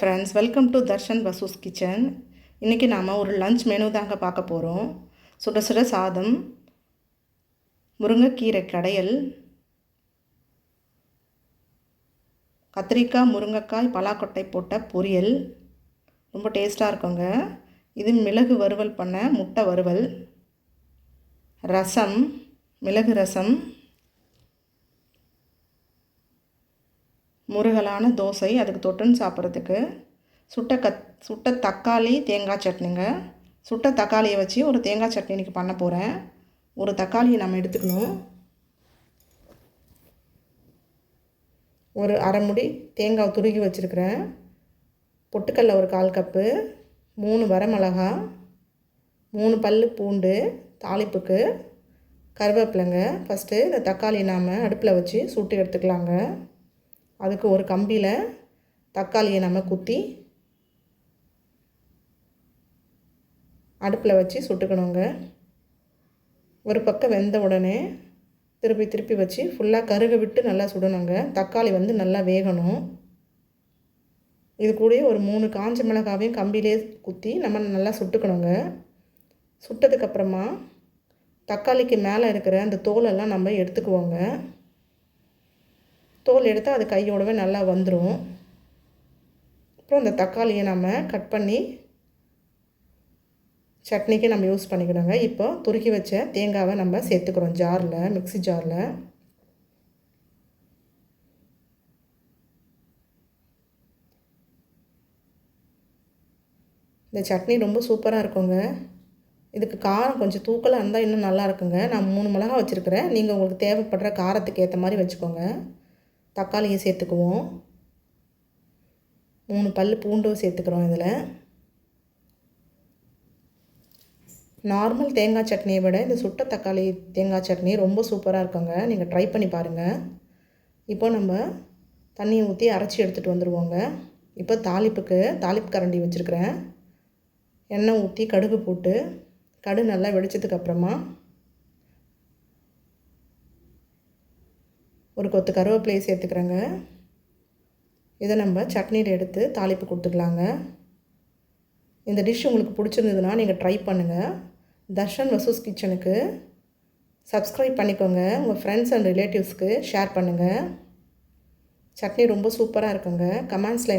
Friends, welcome to Darshan Vasu's kitchen. இன்றைக்கி நாம் ஒரு லஞ்ச் மெனு தாங்க பார்க்க போகிறோம். சுட சுட சாதம், முருங்கைக்கீரை கடையல், கத்திரிக்காய் முருங்கைக்காய் பலாக்கொட்டை போட்ட பொரியல், ரொம்ப டேஸ்ட்டாக இருக்குங்க. இது மிளகு வறுவல் பண்ண முட்டை வறுவல், ரசம், மிளகு ரசம், முருகலான தோசை அதுக்கு தொட்டுன்னு சாப்பிட்றதுக்கு, சுட்ட தக்காளி தேங்காய் சட்னிங்க. சுட்ட தக்காளியை வச்சு ஒரு தேங்காய் சட்னி இன்றைக்கி பண்ண போகிறேன். ஒரு தக்காளியை நம்ம எடுத்துக்கணும். ஒரு அரை முடி தேங்காய் துருகி வச்சுருக்கிறேன். பொட்டுக்கடலை ஒரு 1/4 கப்பு, 3 வரமிளகா, 3 பல் பூண்டு, தாளிப்புக்கு கருவேப்பிலைங்க. ஃபஸ்ட்டு இந்த தக்காளி நாம் அடுப்பில் வச்சு சுட்டு எடுத்துக்கலாங்க. அதுக்கு ஒரு கம்பியில் தக்காளியை நம்ம குத்தி அடுப்பில் வச்சு சுட்டுக்கணுங்க. ஒரு பக்கம் வெந்த உடனே திருப்பி வச்சு ஃபுல்லாக கருக விட்டு நல்லா சுடணுங்க. தக்காளி நல்லா வேகணும். இது கூடயே ஒரு 3 காஞ்ச மிளகாவையும் கம்பியிலே குத்தி நம்ம நல்லா சுட்டுக்கணுங்க. சுட்டதுக்கப்புறமா தக்காளிக்கு மேலே இருக்கிற அந்த தோலெல்லாம் நம்ம எடுத்துக்குவோங்க. தோல் எடுத்தால் அது கையோடவே நல்லா வந்துடும். அப்புறம் அந்த தக்காளியை நம்ம கட் பண்ணி சட்னிக்கு நம்ம யூஸ் பண்ணிக்கணுங்க. இப்போ துருக்கி வச்ச தேங்காவை நம்ம சேர்த்துக்கிறோம் ஜாரில், மிக்ஸி ஜாரில். இந்த சட்னி ரொம்ப சூப்பராக இருக்குங்க. இதுக்கு காரம் கொஞ்சம் தூக்கலாக இருந்தால் இன்னும் நல்லா இருக்குங்க. நான் 3 மிளகா வச்சுருக்கிறேன். நீங்கள் உங்களுக்கு தேவைப்படுற காரத்துக்கு ஏற்ற மாதிரி வச்சுக்கோங்க. தக்காளியை சேர்த்துக்குவோம். 3 பல் பூண்டும் சேர்த்துக்கிறோம். இதில் நார்மல் தேங்காய் சட்னியை விட இந்த சுட்ட தக்காளி தேங்காய் சட்னி ரொம்ப சூப்பராக இருக்குங்க. நீங்கள் ட்ரை பண்ணி பாருங்கள். இப்போ நம்ம தண்ணியை ஊற்றி அரைச்சி எடுத்துகிட்டு வந்துடுவோங்க. இப்போ தாளிப்பு கரண்டி வச்சுருக்கிறேன். எண்ணெய் ஊற்றி கடுகு போட்டு கடுகு நல்லா வெடிச்சதுக்கப்புறமா ஒரு கொத்து கருவேப்பிலையை சேர்த்துக்கிறேங்க. இதை நம்ம சட்னியில் எடுத்து தாளிப்பு கொடுத்துக்கலாங்க. இந்த டிஷ் உங்களுக்கு பிடிச்சிருந்ததுன்னா நீங்கள் ட்ரை பண்ணுங்கள். தர்ஷன் வசூஸ் கிச்சனுக்கு சப்ஸ்கிரைப் பண்ணிக்கோங்க. உங்கள் ஃப்ரெண்ட்ஸ் அண்ட் ரிலேட்டிவ்ஸ்க்கு ஷேர் பண்ணுங்கள். சட்னி ரொம்ப சூப்பராக இருக்குங்க. கமெண்ட்ஸில்